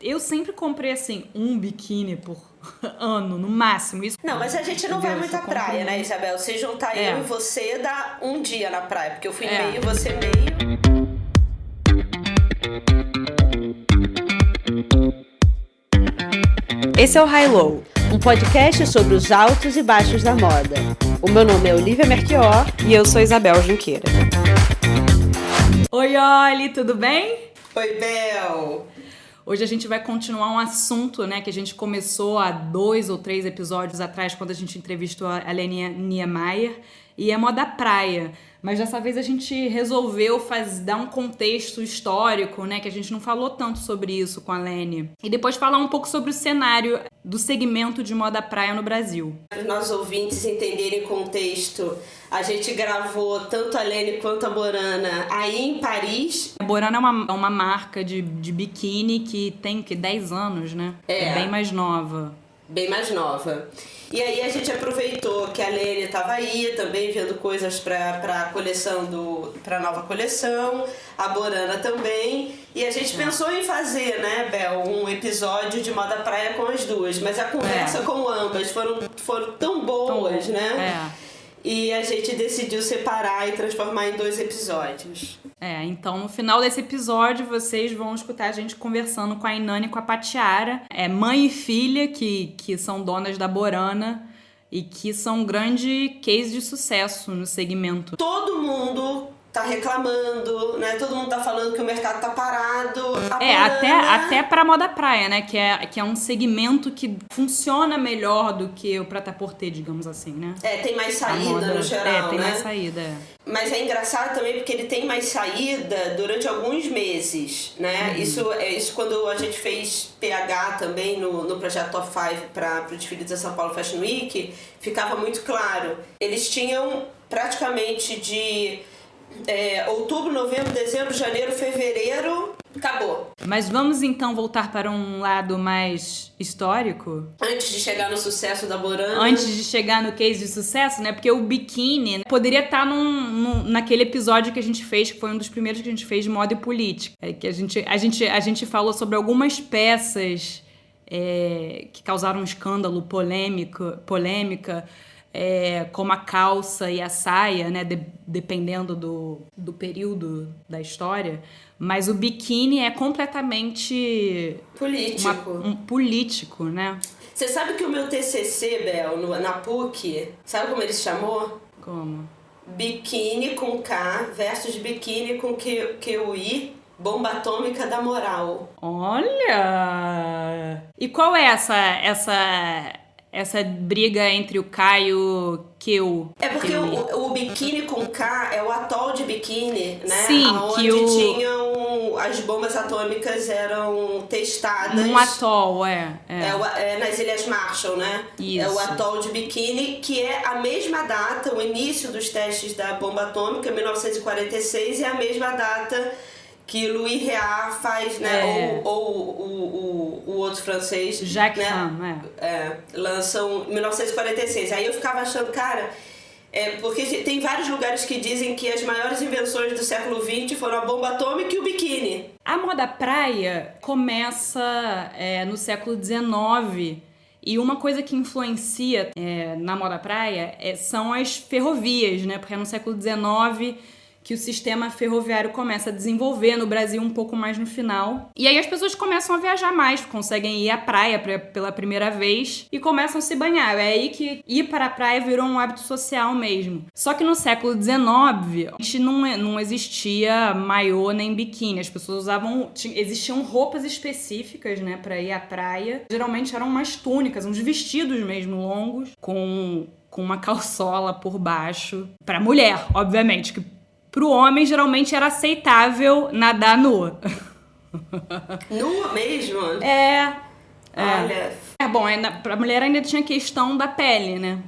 Eu sempre comprei, assim, um biquíni por ano, no máximo. Isso, não, mas a gente não vai muito à praia, né, Isabel? Se juntar eu e você, dá um dia na praia. Porque eu fui meio, você meio. Esse é o High Low, um podcast sobre os altos e baixos da moda. O meu nome é Olivia Merchior e eu sou Isabel Junqueira. Oi, Oli, tudo bem? Oi, Bel! Hoje a gente vai continuar um assunto, né, que a gente começou há 2 ou 3 episódios atrás, quando a gente entrevistou a Lene Niemeyer, e é moda praia. Mas dessa vez a gente resolveu dar um contexto histórico, né, que a gente não falou tanto sobre isso com a Lene. E depois falar um pouco sobre o cenário do segmento de moda praia no Brasil. Para os nossos ouvintes entenderem o contexto, a gente gravou tanto a Lene quanto a Borana aí em Paris. A Borana é uma marca de biquíni que tem 10 anos, né? É bem mais nova. Bem mais nova. E aí a gente aproveitou que a Lene estava aí também vendo coisas para a coleção para a nova coleção, a Borana também, e a gente pensou em fazer, né, Bel, um episódio de moda praia com as duas, mas a conversa com ambas foram tão boas, né? E a gente decidiu separar e transformar em 2 episódios. Então no final desse episódio vocês vão escutar a gente conversando com a Inani e com a Patiara, mãe e filha que são donas da Borana e que são um grande case de sucesso no segmento. Todo mundo tá reclamando, né? Todo mundo tá falando que o mercado tá parado. Até pra moda praia, né? Que é um segmento que funciona melhor do que o prêt-à-porter, digamos assim, né? Tem mais saída no geral, tem né? mais saída, Mas é engraçado também porque ele tem mais saída durante alguns meses, né? Isso quando a gente fez PH também no projeto Top 5 para o desfile da São Paulo Fashion Week, ficava muito claro. Eles tinham praticamente de outubro, novembro, dezembro, janeiro, fevereiro, acabou. Mas vamos então voltar para um lado mais histórico? Antes de chegar no sucesso da Borana. Antes de chegar no case de sucesso, né? Porque o biquíni poderia estar naquele episódio que a gente fez, que foi um dos primeiros que a gente fez de moda e política. Que a gente falou sobre algumas peças que causaram um escândalo, polêmica, como a calça e a saia, né, dependendo do período da história, mas o biquíni é completamente político, né? Você sabe que o meu TCC, Bel, na PUC, sabe como ele se chamou? Como? Biquíni com K versus biquíni com QI, bomba atômica da moral. Olha! E qual é essa briga entre o K e o Q? É porque o biquíni com K é o atol de biquíni, né? Sim, onde tinham as bombas atômicas eram testadas. Um atol, nas Ilhas Marshall, né? Isso. É o atol de biquíni, que é a mesma data, o início dos testes da bomba atômica, 1946, e a mesma data que Louis Réard faz, né? Ou o outro francês, Jacques né? Lançam em 1946. Aí eu ficava achando, cara, porque tem vários lugares que dizem que as maiores invenções do século XX foram a bomba atômica e o biquíni. A moda praia começa no século XIX. E uma coisa que influencia na moda praia são as ferrovias, né? Porque é no século XIX que o sistema ferroviário começa a desenvolver no Brasil um pouco mais no final. E aí as pessoas começam a viajar mais, conseguem ir à praia pela primeira vez e começam a se banhar. É aí que ir para a praia virou um hábito social mesmo. Só que no século XIX, não existia maiô nem biquíni. As pessoas existiam roupas específicas, né, para ir à praia. Geralmente eram umas túnicas, uns vestidos mesmo longos, com uma calçola por baixo. Para mulher, obviamente, que pro homem, geralmente, era aceitável nadar nua. Nua mesmo? Olha. Bom, pra mulher ainda tinha a questão da pele, né?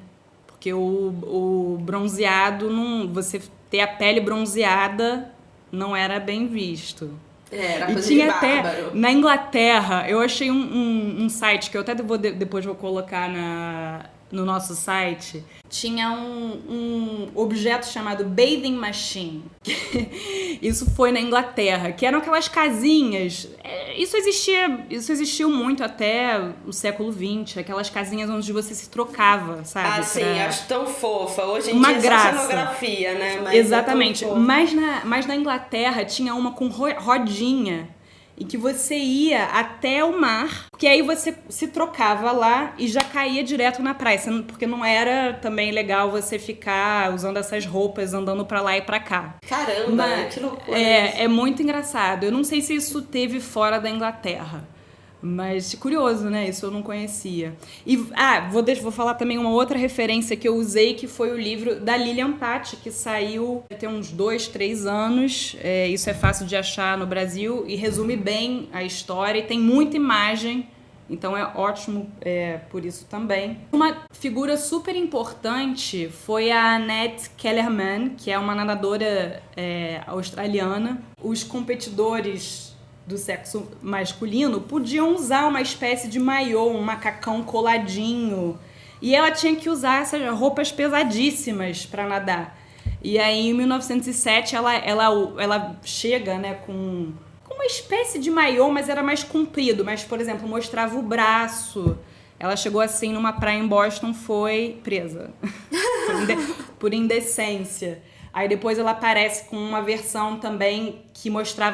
Porque o bronzeado, você ter a pele bronzeada não era bem visto. Era e coisa tinha de até bárbaro. Na Inglaterra, eu achei um site que eu até depois vou colocar no nosso site, tinha um objeto chamado bathing machine. Isso foi na Inglaterra, que eram aquelas casinhas. Isso existiu muito até o século XX, aquelas casinhas onde você se trocava, sabe? Sim, acho tão fofa. Hoje em uma dia graça. É só cenografia, né? Mas exatamente. Mas na Inglaterra tinha uma com rodinha, em que você ia até o mar, porque aí você se trocava lá e já caía direto na praia, porque não era também legal você ficar usando essas roupas, andando pra lá e pra cá. Caramba, que loucura. É muito engraçado. Eu não sei se isso teve fora da Inglaterra, mas curioso, né? Isso eu não conhecia. E vou falar também uma outra referência que eu usei, que foi o livro da Lilian Patti, que saiu tem uns 2-3 anos. Isso é fácil de achar no Brasil e resume bem a história e tem muita imagem, então é ótimo por isso também. Uma figura super importante foi a Annette Kellerman, que é uma nadadora australiana. Os competidores do sexo masculino podiam usar uma espécie de maiô, um macacão coladinho, e ela tinha que usar essas roupas pesadíssimas para nadar. E aí em 1907 ela chega, né, com uma espécie de maiô, mas era mais comprido, mas, por exemplo, mostrava o braço. Ela chegou assim numa praia em Boston, foi presa por indecência. Aí depois ela aparece com uma versão também que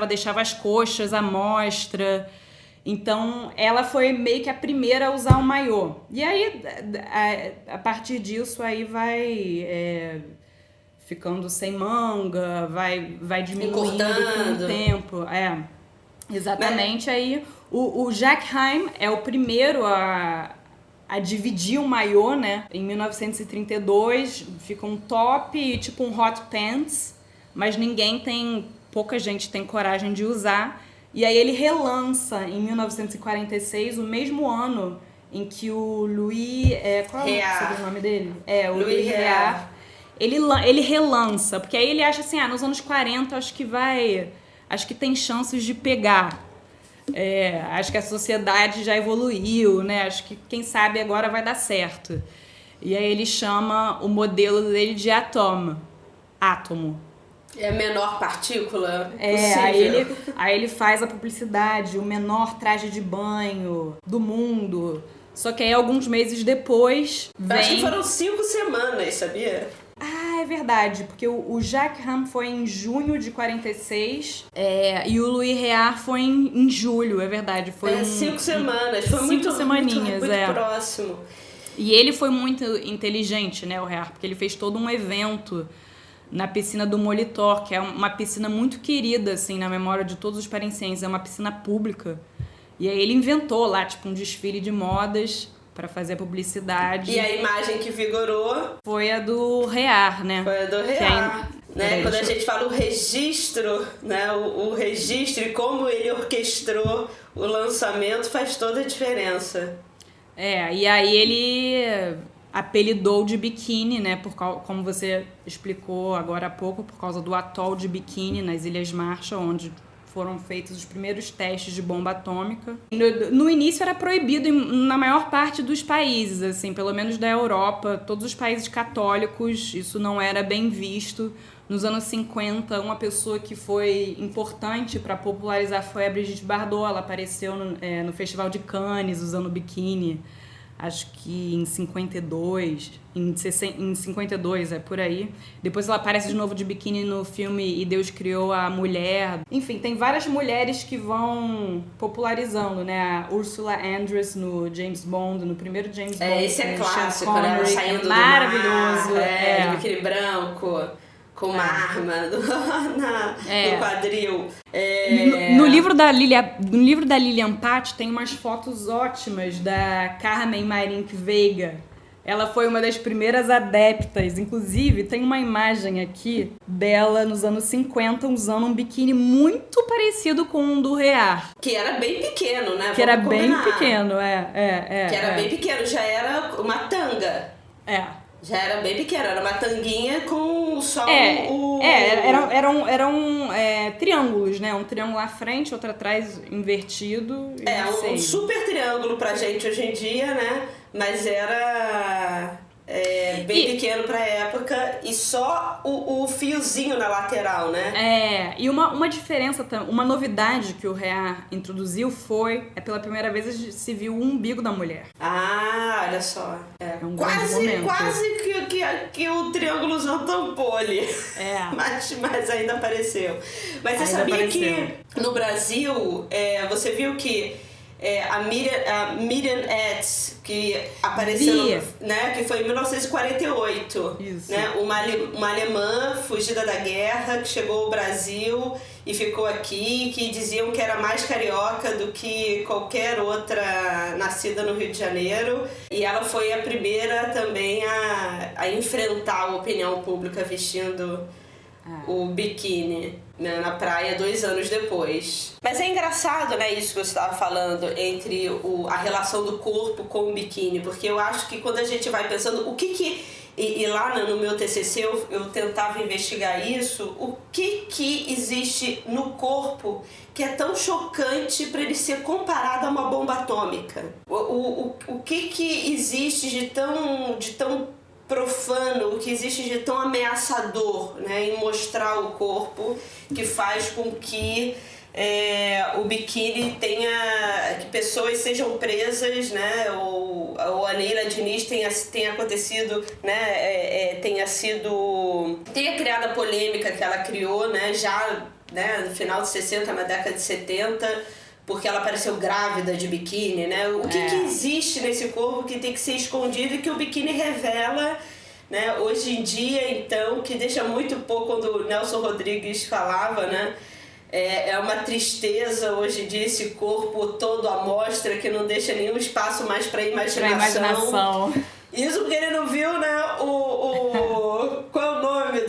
deixava as coxas à mostra. Então ela foi meio que a primeira a usar o maiô. E aí, a partir disso, aí vai ficando sem manga, vai diminuindo com o tempo. Exatamente. Aí o Jack Haim é o primeiro a dividir o maiô, né? Em 1932 fica um top e tipo um hot pants, mas pouca gente tem coragem de usar. E aí ele relança em 1946, o mesmo ano em que o Louis... qual é o nome dele? O Louis Réard. Ele relança, porque aí ele acha assim, nos anos 40 acho que tem chances de pegar. Acho que a sociedade já evoluiu, né? Acho que, quem sabe, agora vai dar certo. E aí ele chama o modelo dele de átomo. É a menor partícula possível. Aí ele faz a publicidade, o menor traje de banho do mundo. Só que aí, alguns meses depois, Acho que foram 5 semanas, sabia? É verdade, porque o Jack Haim foi em junho de 46 e o Louis Réard foi em julho, é verdade. Foi 5 semanas, foi muito próximo. E ele foi muito inteligente, né, o Réard, porque ele fez todo um evento na piscina do Molitor, que é uma piscina muito querida, assim, na memória de todos os parisienses, é uma piscina pública. E aí ele inventou lá, tipo, um desfile de modas para fazer a publicidade. E a imagem que vigorou foi a do Réard, né? Foi a do Réard. Quando a gente fala o registro, né? O registro e como ele orquestrou o lançamento faz toda a diferença. E aí ele apelidou de biquíni, né? Como você explicou agora há pouco, por causa do atol de Bikini nas Ilhas Marshall, onde foram feitos os primeiros testes de bomba atômica. No início era proibido na maior parte dos países, assim, pelo menos da Europa, todos os países católicos, isso não era bem visto. Nos anos 50, uma pessoa que foi importante para popularizar foi a Brigitte Bardot. Ela apareceu no Festival de Cannes usando biquíni, acho que em 52, em 52, por aí. Depois ela aparece de novo de biquíni no filme E Deus Criou a Mulher. Enfim, tem várias mulheres que vão popularizando, né? A Ursula Andress no James Bond, no primeiro James Bond. Esse é clássico, né? Saindo do maravilhoso. Mar, biquíni branco, com uma arma no quadril. No livro da Lilian Patti tem umas fotos ótimas da Carmen Mayrink Veiga. Ela foi uma das primeiras adeptas. Inclusive, tem uma imagem aqui dela nos anos 50 usando um biquíni muito parecido com um do Réard. Que era bem pequeno, né? Que era bem pequeno, Que era bem pequeno, já era uma tanga. Já era bem pequeno, era uma tanguinha com só eram triângulos, né? Um triângulo à frente, outro atrás invertido. Um super triângulo pra gente hoje em dia, né? mas era bem pequeno pra época e só o fiozinho na lateral, né? E uma diferença, uma novidade que o Rear introduziu pela primeira vez se viu o umbigo da mulher. Ah, olha só. Um grande momento. Quase que o triângulozão tampou ali. Mas ainda apareceu. Mas você sabia que no Brasil, você viu que a Miriam Etz, que apareceu, né, que foi em 1948, isso. Né, uma alemã fugida da guerra que chegou ao Brasil e ficou aqui, que diziam que era mais carioca do que qualquer outra nascida no Rio de Janeiro, e ela foi a primeira também a enfrentar a opinião pública vestindo o biquíni, né, na praia 2 anos depois. Mas é engraçado, né, isso que você estava falando entre a relação do corpo com o biquíni, porque eu acho que quando a gente vai pensando o que e lá no meu TCC eu tentava investigar isso, o que existe no corpo que é tão chocante para ele ser comparado a uma bomba atômica? O que existe de tão profano, o que existe de tão ameaçador, né, em mostrar o corpo, que faz com que o biquíni que pessoas sejam presas, né, ou a Neila Diniz tenha acontecido, né, tenha criado a polêmica que ela criou, né, já, né, no final de 60, na década de 70, porque ela apareceu grávida de biquíni, né? O que existe nesse corpo que tem que ser escondido e que o biquíni revela, né? Hoje em dia, então, que deixa muito pouco, quando o Nelson Rodrigues falava, né? É uma tristeza hoje em dia esse corpo todo à mostra que não deixa nenhum espaço mais para imaginação. Isso porque ele não viu, né? Qual é o nome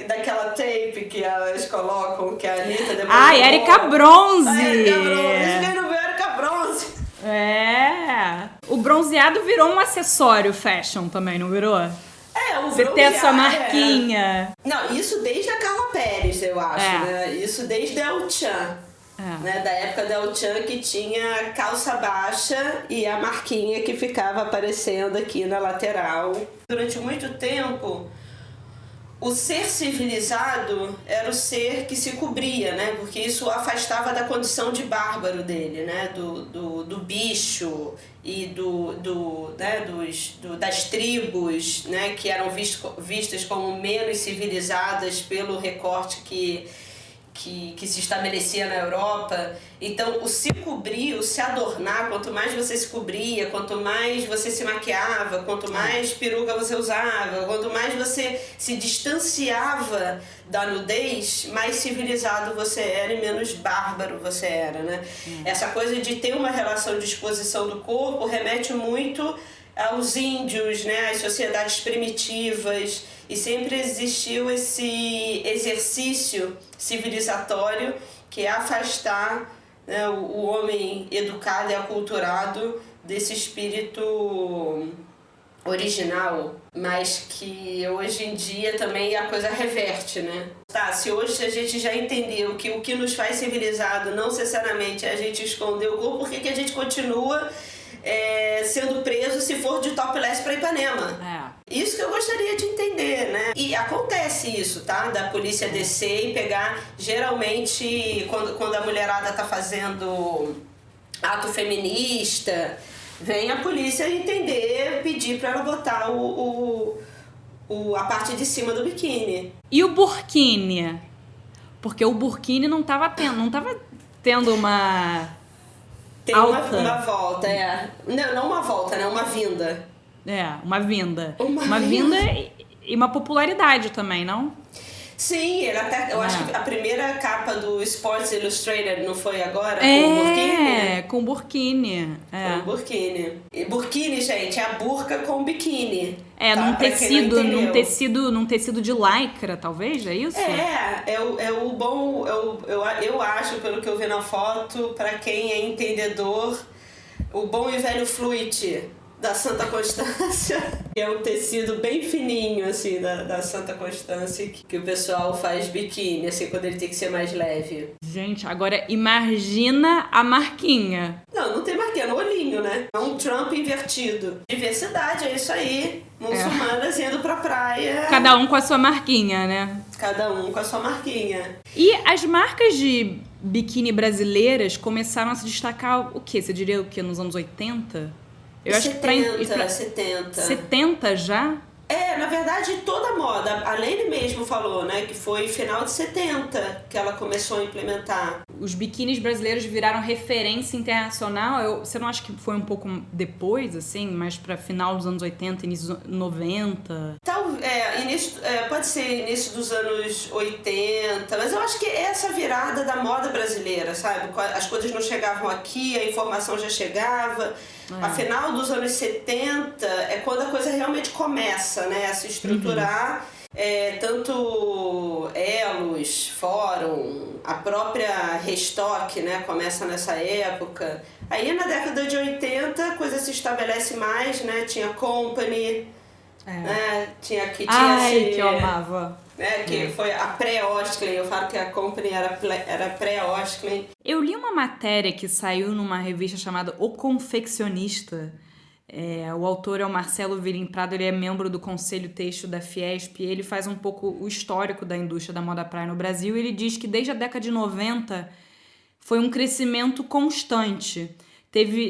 daquela tape que elas colocam, que a Anitta depois... Erika Bronze! Erika Bronze! Isso que ele não viu, Erika Bronze! O bronzeado virou um acessório fashion também, não virou? Você ter essa marquinha. Não, isso desde a Carla Pérez, eu acho, né? Isso desde a El Chan. Né? Da época da El Chan, que tinha calça baixa e a marquinha que ficava aparecendo aqui na lateral. Durante muito tempo, o ser civilizado era o ser que se cobria, né? Porque isso o afastava da condição de bárbaro dele, né? Do bicho e das tribos, né? Que eram vistas como menos civilizadas pelo recorte que se estabelecia na Europa. Então, o se cobrir, o se adornar, quanto mais você se cobria, quanto mais você se maquiava, quanto mais peruca você usava, quanto mais você se distanciava da nudez, mais civilizado você era e menos bárbaro você era, né? Essa coisa de ter uma relação de exposição do corpo remete muito aos índios, né? Às sociedades primitivas, e sempre existiu esse exercício civilizatório que é afastar, né, o homem educado e aculturado desse espírito original, mas que hoje em dia também a coisa reverte, né? Se hoje a gente já entendeu que o que nos faz civilizado não necessariamente é a gente esconder o corpo, por que a gente continua sendo preso se for de topless pra Ipanema? Isso que eu gostaria de entender, né? E acontece isso, tá? Da polícia descer e pegar, geralmente, quando a mulherada tá fazendo ato feminista, vem a polícia entender, pedir pra ela botar a parte de cima do biquíni. E o burkini? Porque o burkini não tava tendo uma... Tem uma volta, Não uma volta, né? Uma vinda. Uma vinda. Uma vinda e uma popularidade também, não? Sim, ele até... Eu acho que a primeira capa do Sports Illustrated não foi agora? Com o burkini? Com burkini. Com burkini. E burkini, gente, é a burca com biquíni. Num tecido de lycra, talvez, é isso? O bom... Eu acho, pelo que eu vi na foto, pra quem é entendedor, o bom e velho fluid da Santa Constância, que é um tecido bem fininho, assim, da Santa Constância, que o pessoal faz biquíni, assim, quando ele tem que ser mais leve. Gente, agora imagina a marquinha. Não tem marquinha, no olhinho, estranho, né? É um Trump invertido. Diversidade, é isso aí. Muçulmanas indo pra praia. Cada um com a sua marquinha, né? Cada um com a sua marquinha. E as marcas de biquíni brasileiras começaram a se destacar, o quê? Você diria o quê? Nos anos 80? Eu acho que 70. 70 já? Na verdade, toda a moda, a Lene mesmo falou, né, que foi final de 70 que ela começou a implementar. Os biquínis brasileiros viraram referência internacional. Você não acha que foi um pouco depois, assim, mais pra final dos anos 80, início dos 90? Pode ser início dos anos 80, mas eu acho que é essa virada da moda brasileira, sabe? As coisas não chegavam aqui, a informação já chegava. A final dos anos 70 é quando a coisa realmente começa, né, a se estruturar. Tanto Elos, Fórum, a própria Restock, né, começa nessa época. Aí na década de 80 a coisa se estabelece mais, né? Tinha Company, né? Tinha que eu amava. Que foi a pré-Osklen. Eu falo que a Company era pré-Osklen. Eu li uma matéria que saiu numa revista chamada O Confeccionista. O autor é o Marcelo Virim Prado, ele é membro do Conselho Têxtil da Fiesp, e ele faz um pouco o histórico da indústria da moda praia no Brasil, e ele diz que desde a década de 90 foi um crescimento constante.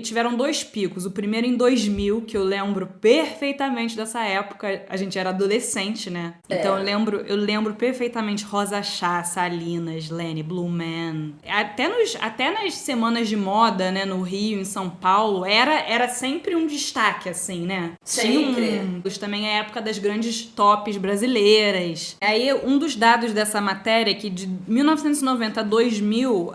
Tiveram 2 picos, o primeiro em 2000, que eu lembro perfeitamente dessa época, a gente era adolescente, né? Então eu lembro perfeitamente Rosa Chá, Salinas, Lene, Blue Man. Até nas semanas de moda, né, no Rio, em São Paulo, era sempre um destaque, assim, né? Sempre. Também é a época das grandes tops brasileiras. Aí um dos dados dessa matéria é que de 1990 a 2000,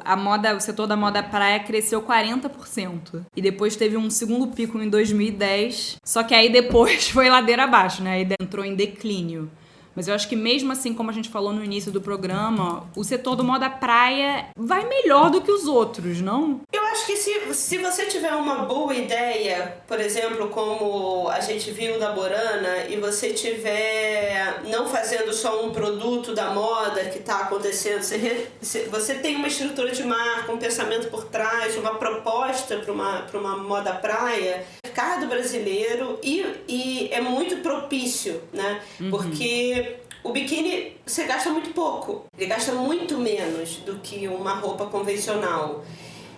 o setor da moda praia cresceu 40%. E depois teve um segundo pico em 2010. Só que aí depois foi ladeira abaixo, né? Aí entrou em declínio. Mas eu acho que mesmo assim, como a gente falou no início do programa, o setor do moda praia vai melhor do que os outros, não? Eu acho que se você tiver uma boa ideia, por exemplo, como a gente viu da Borana, e você tiver não fazendo só um produto da moda que está acontecendo, você tem uma estrutura de marca, um pensamento por trás, uma proposta para uma moda praia, o mercado brasileiro e é muito propício, né? Porque o biquíni você gasta muito pouco, ele gasta muito menos do que uma roupa convencional.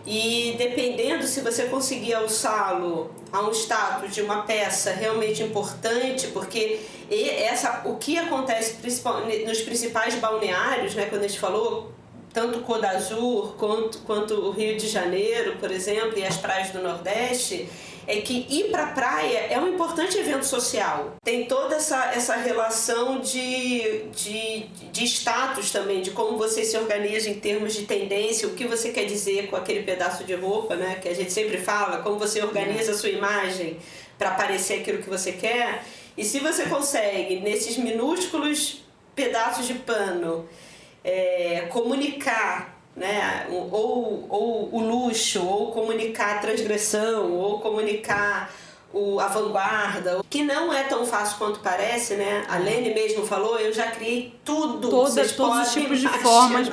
E dependendo se você conseguir alçá-lo a um status de uma peça realmente importante, porque o que acontece nos principais balneários, né, quando a gente falou, tanto Côte d'Azur quanto o Rio de Janeiro, por exemplo, e as praias do Nordeste, é que ir pra praia é um importante evento social. Tem toda essa relação de status também, de como você se organiza em termos de tendência, o que você quer dizer com aquele pedaço de roupa, né? Que a gente sempre fala, como você organiza a sua imagem para parecer aquilo que você quer. E se você consegue, nesses minúsculos pedaços de pano, comunicar, né, ou o luxo, ou comunicar a transgressão, ou comunicar a vanguarda, que não é tão fácil quanto parece, né? A Lene mesmo falou, eu já criei tudo. Todos os tipos de formas.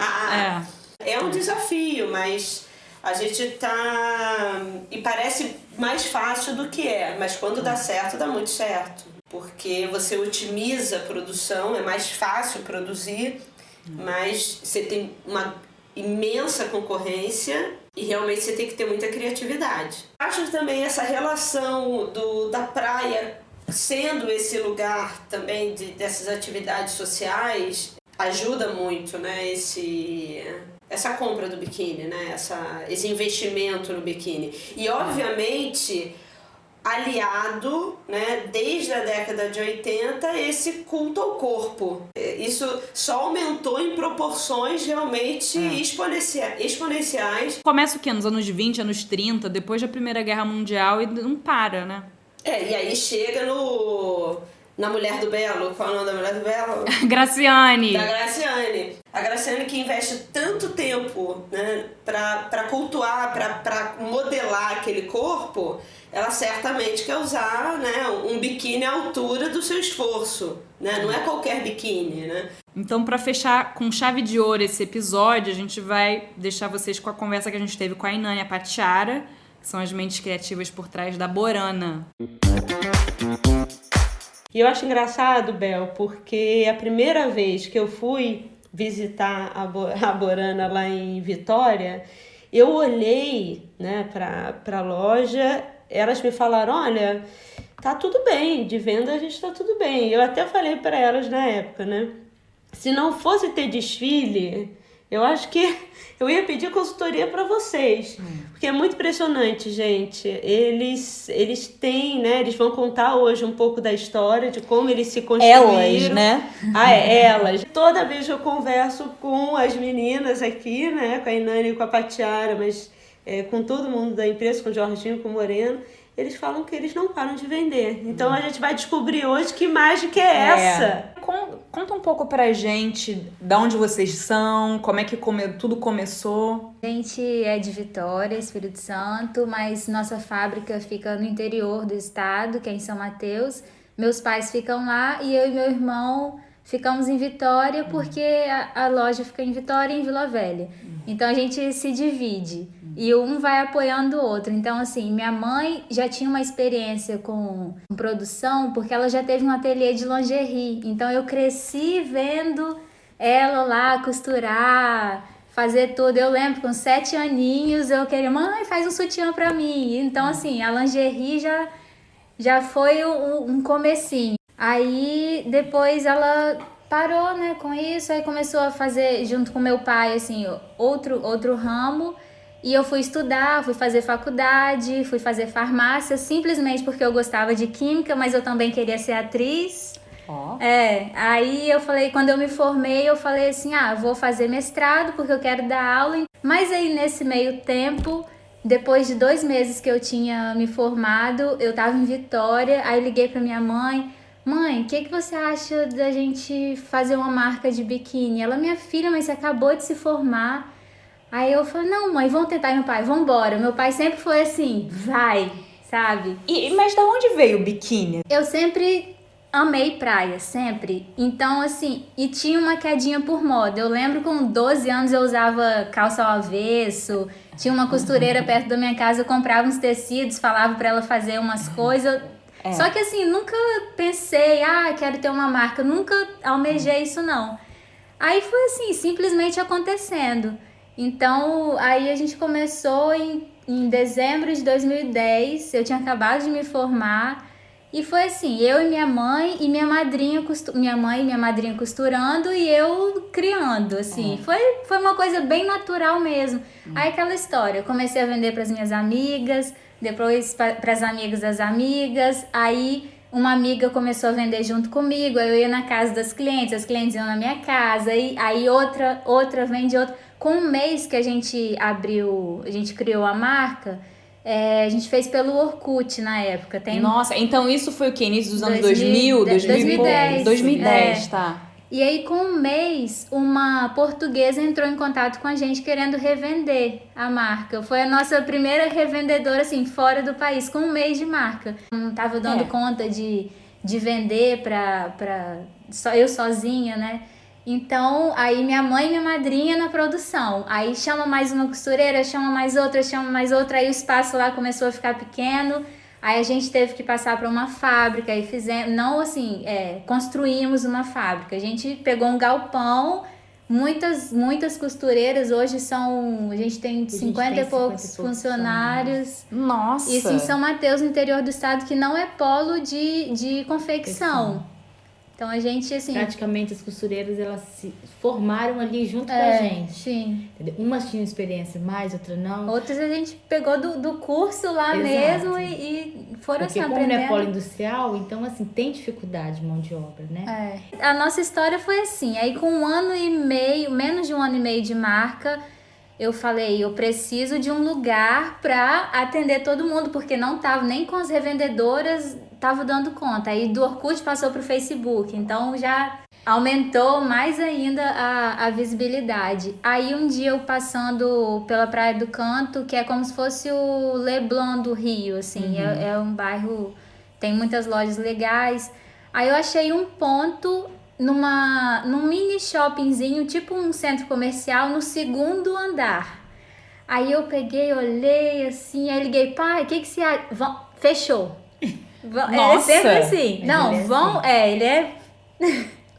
É um desafio, mas a gente tá... E parece mais fácil do que é, mas quando dá certo, dá muito certo. Porque você otimiza a produção, é mais fácil produzir, mas você tem uma imensa concorrência e realmente você tem que ter muita criatividade. Acho também essa relação da praia sendo esse lugar também dessas atividades sociais ajuda muito, né? Essa compra do biquíni, né? Esse investimento no biquíni. E obviamente aliado, né, desde a década de 80, esse culto ao corpo. Isso só aumentou em proporções realmente exponenciais. Começa o quê? Nos anos 20, anos 30, depois da Primeira Guerra Mundial e não para, né? E aí chega na Mulher do Belo. Qual é o nome da Mulher do Belo? Graciane. Da Graciane. A Graciane que investe tanto tempo, né, pra cultuar, pra modelar aquele corpo, ela certamente quer usar, né, um biquíni à altura do seu esforço, né? Não é qualquer biquíni, né? Então, para fechar com chave de ouro esse episódio, a gente vai deixar vocês com a conversa que a gente teve com a Inânia Patiara, são as mentes criativas por trás da Borana. E eu acho engraçado, Bel, porque a primeira vez que eu fui visitar a Borana lá em Vitória, eu olhei, né, para a loja, elas me falaram, olha, tá tudo bem, de venda a gente tá tudo bem. Eu até falei para elas na época, né, se não fosse ter desfile, eu acho que eu ia pedir consultoria para vocês, porque é muito impressionante, gente. Eles têm, né? Eles vão contar hoje um pouco da história, de como eles se construíram. Elas, né? Elas. Toda vez que eu converso com as meninas aqui, né? Com a Inani e com a Patiara, mas com todo mundo da empresa, com o Jorginho, com o Moreno, eles falam que eles não param de vender. Então a gente vai descobrir hoje que mágica é essa. Conta um pouco pra gente de onde vocês são, como é que tudo começou. A gente é de Vitória, Espírito Santo, mas nossa fábrica fica no interior do estado, que é em São Mateus. Meus pais ficam lá e eu e meu irmão ficamos em Vitória porque a loja fica em Vitória e em Vila Velha. Então a gente se divide e um vai apoiando o outro. Então, assim, minha mãe já tinha uma experiência com produção porque ela já teve um ateliê de lingerie. Então eu cresci vendo ela lá costurar, fazer tudo. Eu lembro, com 7 aninhos, eu queria, mãe, faz um sutiã pra mim. Então, assim, a lingerie já foi um comecinho. Aí, depois ela parou, né, com isso, aí começou a fazer, junto com meu pai, assim, outro ramo. E eu fui estudar, fui fazer faculdade, fui fazer farmácia, simplesmente porque eu gostava de química, mas eu também queria ser atriz. Aí eu falei, quando eu me formei, eu falei assim, vou fazer mestrado porque eu quero dar aula. Mas aí nesse meio tempo, depois de 2 meses que eu tinha me formado, eu tava em Vitória, aí liguei pra minha mãe, o que você acha da gente fazer uma marca de biquíni? Ela, minha filha, mas você acabou de se formar. Aí eu falei, não mãe, vamos tentar. E meu pai, vambora. Meu pai sempre foi assim, vai, sabe? Mas da onde veio o biquíni? Eu sempre amei praia, sempre. Então, assim, e tinha uma quedinha por moda. Eu lembro com 12 anos eu usava calça ao avesso, tinha uma costureira perto da minha casa, eu comprava uns tecidos, falava pra ela fazer umas coisas. Só que assim, nunca pensei, quero ter uma marca, nunca almejei isso não. Aí foi assim, simplesmente acontecendo. Então, aí a gente começou em dezembro de 2010, eu tinha acabado de me formar, e foi assim, eu e minha mãe e minha madrinha, minha mãe e minha madrinha costurando e eu criando, assim, foi uma coisa bem natural mesmo. Aí aquela história, eu comecei a vender para as minhas amigas, depois para as amigas das amigas, aí uma amiga começou a vender junto comigo, aí eu ia na casa das clientes, as clientes iam na minha casa, aí outra vende outra. Com um mês que a gente criou a marca, a gente fez pelo Orkut na época. Nossa, então isso foi o quê? Início dos anos 2000? 2010. 2010, tá. E aí, com um mês, uma portuguesa entrou em contato com a gente querendo revender a marca. Foi a nossa primeira revendedora, assim, fora do país, com um mês de marca. Não estava dando conta de vender só eu sozinha, né? Então, aí minha mãe e minha madrinha na produção. Aí chama mais uma costureira, chama mais outra. Aí o espaço lá começou a ficar pequeno. Aí a gente teve que passar para uma fábrica e construímos uma fábrica. A gente pegou um galpão, muitas costureiras. Hoje a gente tem 50 e poucos funcionários. Nossa! Isso em São Mateus, no interior do estado, que não é polo de confecção. Então a gente, assim... Praticamente as costureiras, elas se formaram ali junto com a gente. Sim. Entendeu? Umas tinham experiência mais, outras não. Outras a gente pegou do curso lá mesmo e foram assim aprendendo. Porque como não é polo industrial, então assim, tem dificuldade de mão de obra, né? A nossa história foi assim, aí com 1 ano e meio, menos de 1 ano e meio de marca, eu falei, eu preciso de um lugar para atender todo mundo, porque não tava nem com as revendedoras, tava dando conta. Aí do Orkut passou pro Facebook, então já aumentou mais ainda a visibilidade. Aí um dia eu passando pela Praia do Canto, que é como se fosse o Leblon do Rio, assim, é um bairro, tem muitas lojas legais. Aí eu achei um ponto num mini shoppingzinho, tipo um centro comercial, no 2º andar. Aí eu peguei, olhei assim, aí liguei, pai, o que você acha? Fechou. É Nossa! sempre assim. Não, ele é vão. assim. Ele é.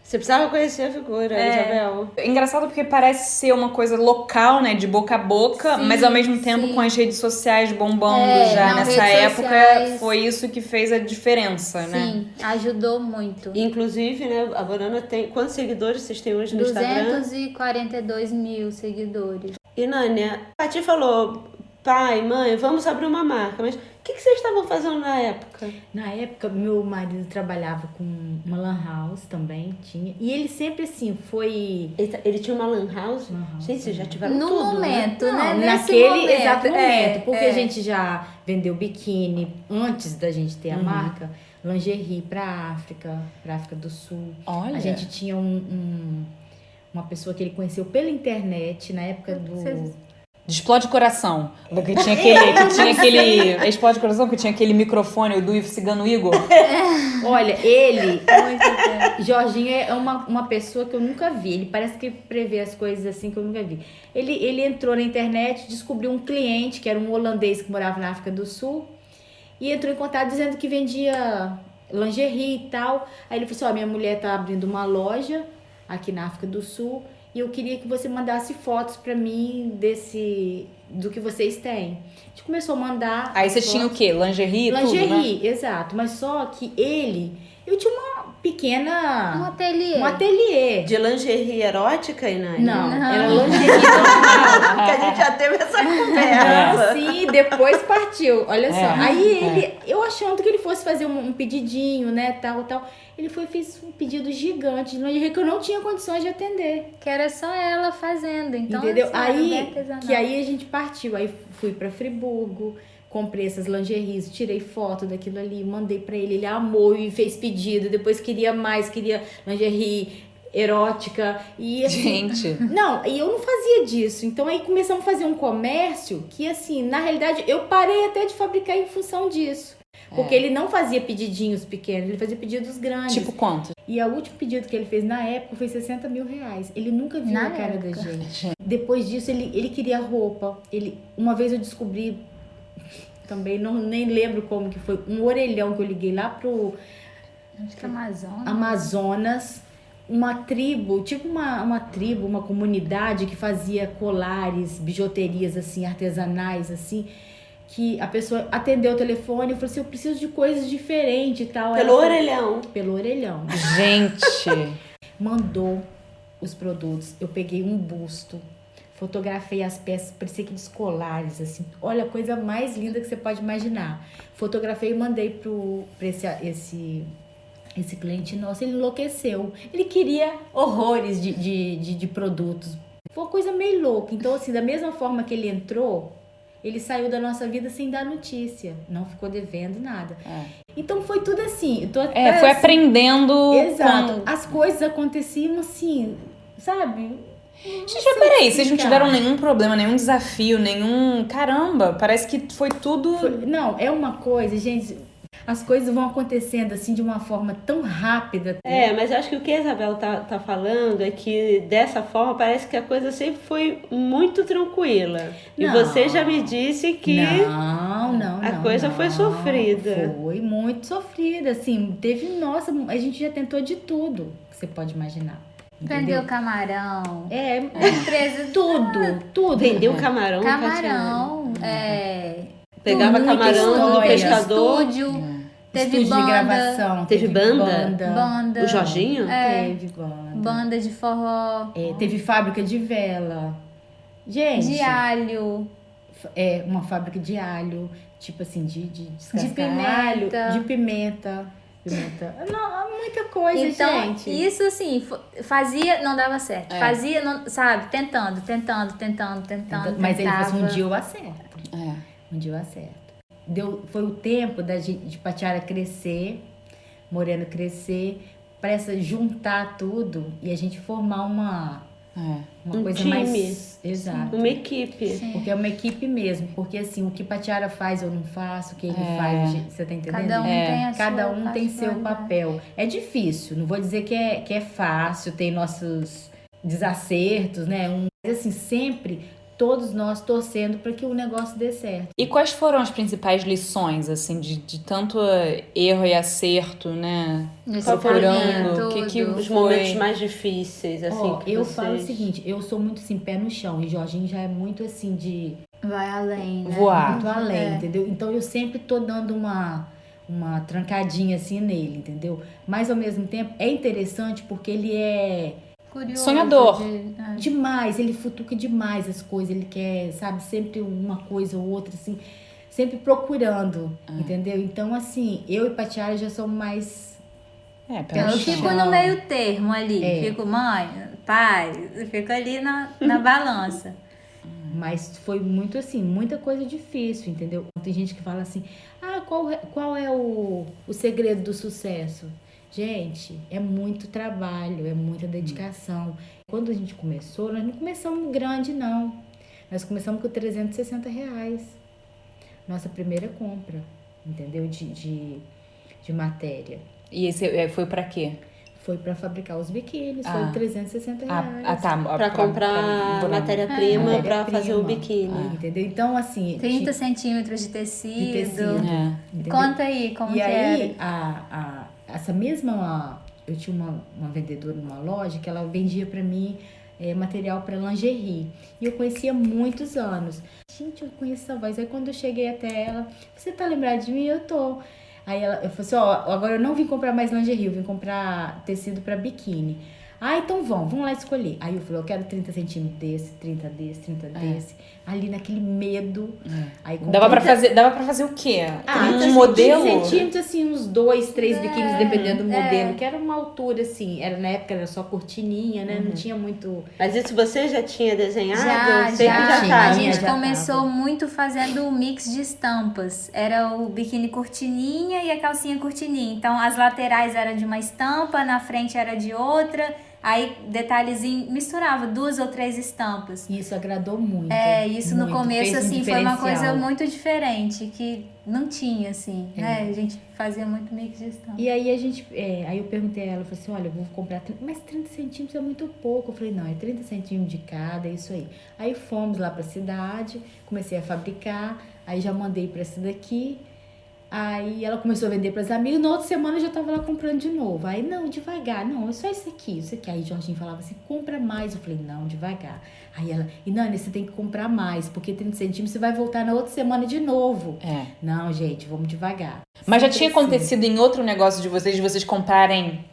Você precisava conhecer a figura, Isabel. É engraçado porque parece ser uma coisa local, né? De boca a boca, Sim, mas ao mesmo tempo sim. com as redes sociais bombando já não, nessa redes época, sociais. foi isso que fez a diferença, né? Sim, ajudou muito. Inclusive, né, a Borana tem... Quantos seguidores vocês têm hoje no Instagram? 242 mil seguidores. E, Nânia, a Ti falou, pai, mãe, vamos abrir uma marca. Mas o que vocês estavam fazendo na época? Na época, meu marido trabalhava com uma lan house também, tinha. E ele sempre assim, foi... Ele tinha uma lan house? Lan house, Gente, vocês já tiveram No tudo, momento, né? né? Nesse Naquele momento, exato momento. Porque é. a gente já vendeu biquíni antes da gente ter a marca. Lingerie pra África do Sul. Olha. A gente tinha uma pessoa que ele conheceu pela internet, na época do... Explode Coração. Que tinha aquele. Explode Coração, que tinha aquele microfone do Cigano Igor. Olha, ele... Muito tempo. Jorginho é uma pessoa que eu nunca vi. Ele parece que prevê as coisas assim que eu nunca vi. Ele entrou na internet, descobriu um cliente, que era um holandês que morava na África do Sul, e entrou em contato dizendo que vendia lingerie e tal. Aí ele falou assim, ó, minha mulher tá abrindo uma loja aqui na África do Sul, e eu queria que você mandasse fotos pra mim do que vocês têm. A gente começou a mandar. Aí você fotos. tinha o quê? Lingerie e tudo, né? Lingerie, exato. Mas só que eu tinha uma pequena... Um ateliê. Um ateliê. De lingerie erótica, Nânia? Não, Não. era lingerie normal. Porque a gente já teve essa conversa. Sim, depois partiu. Olha só. Aí é. eu achando que ele fosse fazer um pedidinho, né, tal. Ele fez um pedido gigante de lingerie que eu não tinha condições de atender. Que era só ela fazendo. Então, Entendeu? assim, era bem Aí, artesanal. que aí a gente partiu. Aí fui pra Friburgo, comprei essas lingeries, tirei foto daquilo ali, mandei pra ele. Ele amou e fez pedido. Depois queria mais, queria lingerie erótica. E assim, Gente. não, e eu não fazia disso. Então aí começamos a fazer um comércio que, assim, na realidade, eu parei até de fabricar em função disso. Porque ele não fazia pedidinhos pequenos, ele fazia pedidos grandes. Tipo quanto? E o último pedido que ele fez na época foi 60 mil reais. Ele nunca viu Na a cara época. da gente. Depois disso, ele queria roupa. Uma vez eu descobri, também nem lembro como que foi, um orelhão que eu liguei lá pro Acho que Amazonas. Amazonas, uma tribo, tipo uma comunidade que fazia colares, bijuterias assim, artesanais assim, que a pessoa atendeu o telefone e falou assim, eu preciso de coisas diferentes e tal. Pelo Ela falou, orelhão. pelo orelhão. Gente. Mandou os produtos, eu peguei um busto, fotografei as peças, parecia aqueles colares, assim, olha a coisa mais linda que você pode imaginar. Fotografei e mandei pra esse cliente nosso, ele enlouqueceu. Ele queria horrores de produtos. Foi uma coisa meio louca. Então, assim, da mesma forma que ele entrou, ele saiu da nossa vida sem dar notícia. Não ficou devendo nada. Então, foi tudo assim. Eu tô até, Foi assim, aprendendo. exato. As coisas aconteciam assim, sabe? Gente, mas peraí, vocês não tiveram nenhum problema, nenhum desafio, nenhum. Caramba, parece que foi tudo. Não, é uma coisa, gente. As coisas vão acontecendo assim de uma forma tão rápida. Mas eu acho que o que a Isabel tá falando é que dessa forma parece que a coisa sempre foi muito tranquila. E Não. você já me disse que Não. a coisa foi sofrida. Foi muito sofrida, assim, nossa, a gente já tentou de tudo que você pode imaginar. Entendeu? Vendeu camarão. Empresa, tudo. Vendeu camarão, Camarão. Pegava Muita camarão do história. pescador. Estúdio. Teve Estúdio de banda. gravação. Teve banda? Banda. O Jorginho? Teve banda. Banda de forró. Teve fábrica de vela. Gente. De alho. Uma fábrica de alho, tipo assim, de descascar pimenta. alho, de pimenta. Não, muita coisa, Então, gente. isso assim, fazia, não dava certo. Fazia, não, sabe, tentando. Mas ele tentava. falou assim, um dia eu acerto. Um dia eu acerto. Foi o tempo de Patiara crescer, Moreno crescer, para juntar tudo e a gente formar uma coisa time. mais... Exato. Uma equipe. Sim. Porque é uma equipe mesmo. Porque assim, o que Patiara faz eu não faço, o que ele faz, você tá entendendo? Cada um tem a Cada sua um tem seu particularidade. papel. É difícil, não vou dizer que é fácil, tem nossos desacertos, né? Mas assim, sempre todos nós torcendo para que o negócio dê certo. E quais foram as principais lições, assim, de tanto erro e acerto, né? Procurando, o que Os foi? momentos mais difíceis, assim, Ó, que eu vocês... falo o seguinte, eu sou muito assim, pé no chão, e Jorginho já é muito assim de Vai além, né? Voar. muito além, É. entendeu? Então eu sempre tô dando uma trancadinha assim nele, entendeu? Mas ao mesmo tempo é interessante porque ele é Curioso Sonhador. demais, ele futuca demais as coisas, ele quer, sabe, sempre uma coisa ou outra, assim, sempre procurando, entendeu? Então, assim, eu e Patiara já somos mais... Pé no Eu chão. fico no meio termo ali. É. Fico, mãe, pai, eu fico ali na balança. Mas foi muito assim, muita coisa difícil, entendeu? Tem gente que fala assim, qual é o segredo do sucesso? Gente, é muito trabalho, é muita dedicação. Quando a gente começou, nós não começamos grande, não. Nós começamos com R$360. Nossa primeira compra, entendeu? De matéria. E esse foi pra quê? Foi para fabricar os biquínis, foi R$360. Tá. Pra comprar matéria-prima pra Matéria-prima. fazer o biquíni. Entendeu? Então, assim... 30 centímetros de tecido. entendeu? Conta aí como E que aí, era. essa mesma... Eu tinha uma vendedora numa loja que ela vendia pra mim material pra lingerie. E eu conhecia há muitos anos. Gente, eu conheço essa voz. Aí quando eu cheguei até ela, você tá lembrada de mim? Eu tô. Aí eu falei assim, agora eu não vim comprar mais lingerie, eu vim comprar tecido pra biquíni. Então vamos lá escolher. Aí eu falei, eu quero 30 centímetros desse, 30 desse, 30 desse. Ali naquele medo. Aí comprei... Dava pra fazer o quê? Um 30 modelo? centímetros, assim, uns 2, 3 biquínis, dependendo do modelo. Que era uma altura, assim, na época era só cortininha, né? Não tinha muito... Mas isso você já tinha desenhado? Já. Sempre já tinha. tá. A gente já começou tava. muito fazendo o mix de estampas. Era o biquíni cortininha e a calcinha cortininha. Então, as laterais eram de uma estampa, na frente era de outra. Aí, detalhezinho, misturava 2 ou 3 estampas. Isso agradou muito. Isso no muito. começo, Fez um assim, foi uma coisa diferencial. muito diferente, que não tinha, assim, né? A gente fazia muito mix de estampa. E aí aí eu perguntei a ela, eu falei assim, olha, eu vou comprar, mas 30 centímetros é muito pouco. Eu falei, não, é 30 centímetros de cada, é isso aí. Aí fomos lá pra cidade, comecei a fabricar, aí já mandei pra essa daqui. Aí ela começou a vender para as amigas, na outra semana eu já tava lá comprando de novo. Aí, não, devagar, não, é só isso aqui. Aí Jorginho falava assim, compra mais. Eu falei, não, devagar. Aí ela, Nani, você tem que comprar mais, porque 30 centímetros você vai voltar na outra semana de novo. Não, gente, vamos devagar. Mas já Sempre tinha assim. acontecido em outro negócio de vocês comprarem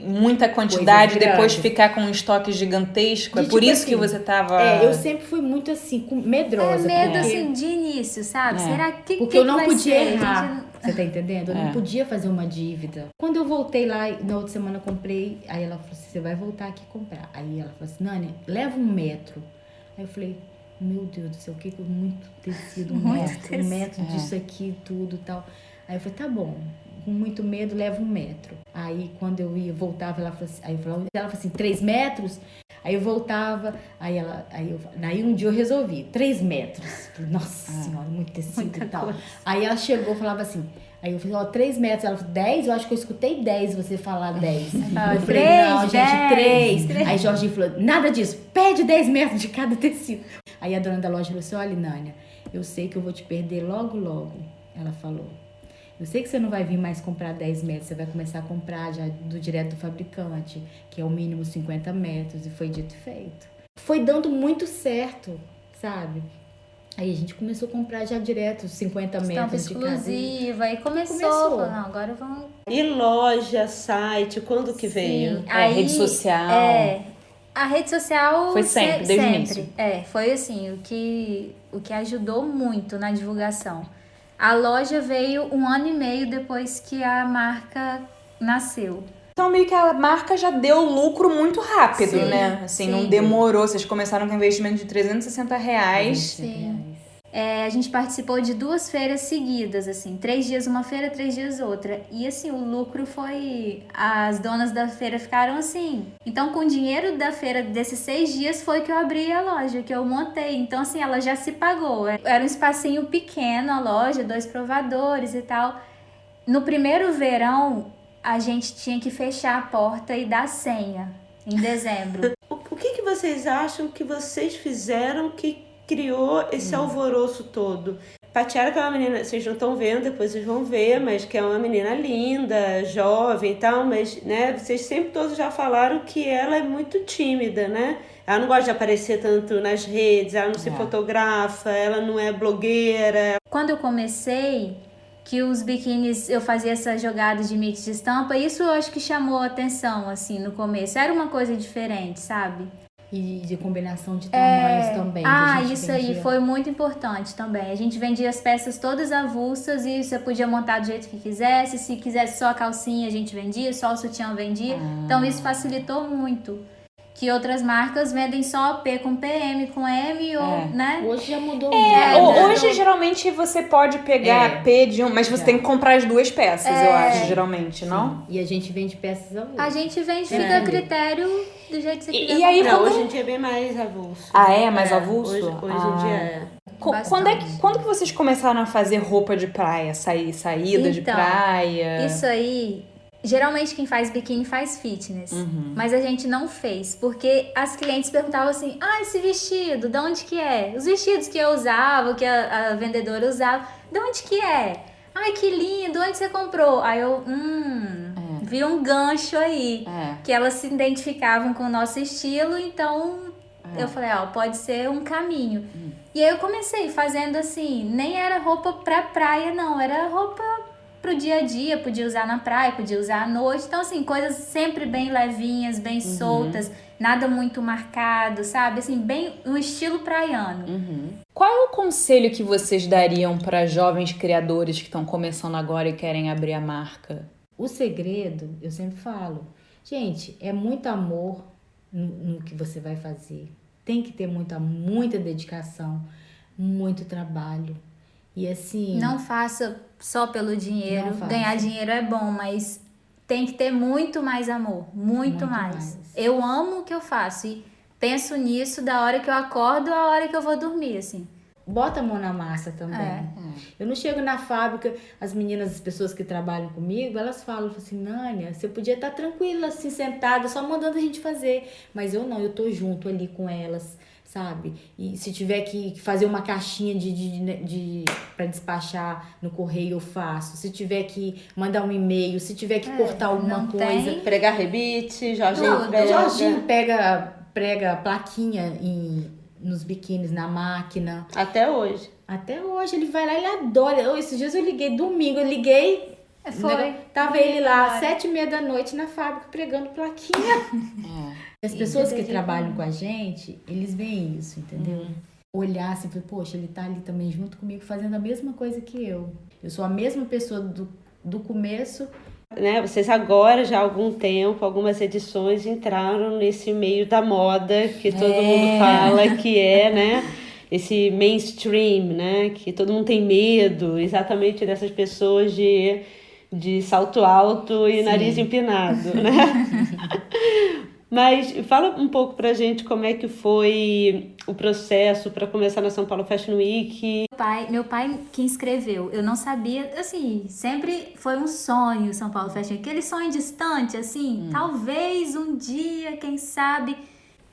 muita quantidade e Coisas depois grandes. ficar com um estoque gigantesco? É De por tipo isso que assim, você tava... eu sempre fui muito assim, medrosa. Medo, porque- assim, de início, sabe? Será que Porque eu não vai podia ser? errar. Você tá entendendo? Eu não podia fazer uma dívida. Quando eu voltei lá, na outra semana eu comprei, aí ela falou assim, você vai voltar aqui comprar. Aí ela falou assim, Nani, leva 1 metro. Aí eu falei, meu Deus do céu, o que que muito tecido, um metro, 1 metro disso aqui, tudo e tal. Aí eu falei, tá bom, com muito medo, leva 1 metro. Aí quando eu voltava, ela falou assim, ela falou assim, 3 metros? Aí eu voltava, aí um dia eu resolvi, 3 metros. Falei, nossa senhora, muito tecido e tal. Aí ela chegou e falava assim, aí eu falei, 3 metros. Ela falou, 10? Eu acho que eu escutei 10 você falar 10. Eu falei, 3, não, gente, 10. 3. Aí Jorginho falou, nada disso, pede 10 metros de cada tecido. Aí a dona da loja falou assim, olha, Nânia, eu sei que eu vou te perder logo, logo. Ela falou, eu sei que você não vai vir mais comprar 10 metros, você vai começar a comprar já direto do fabricante, que é o mínimo 50 metros, e foi dito e feito. Foi dando muito certo, sabe? Aí a gente começou a comprar já direto 50 Estampa metros de cada. exclusiva. Aí começou. Falou, não, agora vamos... E loja, site, quando que veio? Sim, aí, rede social. A rede social Foi sempre, desde o início. Foi assim, o que ajudou muito na divulgação. A loja veio 1 ano e meio depois que a marca nasceu. Então, meio que a marca já deu lucro muito rápido, Sim, né? Assim, sim. não demorou. Vocês começaram com um investimento de R$360. Sim. A gente participou de 2 feiras seguidas, assim, 3 dias uma feira, 3 dias outra. E assim, o lucro foi... As donas da feira ficaram assim. Então, com o dinheiro da feira desses 6 dias foi que eu abri a loja, que eu montei. Então, assim, ela já se pagou. Era um espacinho pequeno a loja, 2 provadores e tal. No primeiro verão, a gente tinha que fechar a porta e dar senha, em dezembro. O que vocês acham que vocês fizeram que criou esse alvoroço todo. Patiara, que é uma menina, vocês não estão vendo, depois vocês vão ver, mas que é uma menina linda, jovem e tal, mas, né, vocês sempre todos já falaram que ela é muito tímida, né? Ela não gosta de aparecer tanto nas redes, ela não se fotografa, ela não é blogueira. Quando eu comecei, que os biquínis, eu fazia essa jogada de mix de estampa, isso eu acho que chamou a atenção, assim, no começo. Era uma coisa diferente, sabe? E de combinação de tamanhos também. que a gente Isso aí vendia. foi muito importante também. A gente vendia as peças todas avulsas e você podia montar do jeito que quisesse. Se quisesse só a calcinha, a gente vendia, só o sutiã vendia. Então isso facilitou muito. Que outras marcas vendem só P com PM, com M, ou, né? Hoje já mudou Hoje, geralmente, você pode pegar P de um, mas você tem que comprar as duas peças, eu acho, geralmente, não? E a gente vende peças avulsas. A gente vende, fica a critério do jeito que você quiser. E aí, Não, quando... hoje em dia é bem mais avulso. é mais avulso? Hoje em dia é. Quando que vocês começaram a fazer roupa de praia? Saída de Então, praia? Isso aí, geralmente quem faz biquíni faz fitness. Mas a gente não fez, porque as clientes perguntavam assim, esse vestido, de onde que é? Os vestidos que eu usava, que a vendedora usava, de onde que é? Ai, que lindo, onde você comprou? Aí eu, vi um gancho aí, que elas se identificavam com o nosso estilo, então eu falei, pode ser um caminho. E aí eu comecei fazendo assim, nem era roupa pra praia não, era roupa pro dia a dia, podia usar na praia, podia usar à noite, então assim, coisas sempre bem levinhas, bem soltas, nada muito marcado, sabe? Assim, bem um estilo praiano. Qual é o conselho que vocês dariam para jovens criadores que estão começando agora e querem abrir a marca? O segredo, eu sempre falo, gente, é muito amor no que você vai fazer. Tem que ter muita dedicação, muito trabalho. E assim... Não faça só pelo dinheiro. Não faça. Ganhar dinheiro é bom, mas tem que ter muito mais amor. Muito mais. Eu amo o que eu faço e penso nisso da hora que eu acordo à hora que eu vou dormir, assim. Bota a mão na massa também. Eu não chego na fábrica, as meninas, as pessoas que trabalham comigo, elas falam assim, Nânia, você podia estar tranquila, assim, sentada, só mandando a gente fazer. Mas eu não, eu tô junto ali com elas, sabe? E se tiver que fazer uma caixinha para despachar no correio, eu faço. Se tiver que mandar um e-mail, se tiver que cortar alguma coisa. Pregar rebite, Jorginho prega plaquinha nos biquínis na máquina. Até hoje. Até hoje, ele vai lá, ele adora. Esses dias eu liguei, domingo, eu liguei. Tava ele lá, 7h30 da noite na fábrica, pregando plaquinha. As pessoas que trabalham com a gente, eles veem isso, entendeu? Olhar assim, poxa, ele tá ali também junto comigo, fazendo a mesma coisa que eu. Eu sou a mesma pessoa do começo. Né, vocês agora, já há algum tempo, algumas edições entraram nesse meio da moda que todo mundo fala que é, né? Esse mainstream, né? Que todo mundo tem medo exatamente dessas pessoas de salto alto e nariz empinado, né? Mas fala um pouco pra gente como é que foi o processo para começar na São Paulo Fashion Week. Meu pai que inscreveu, eu não sabia, assim, sempre foi um sonho São Paulo Fashion Week, aquele sonho distante, assim, talvez um dia, quem sabe.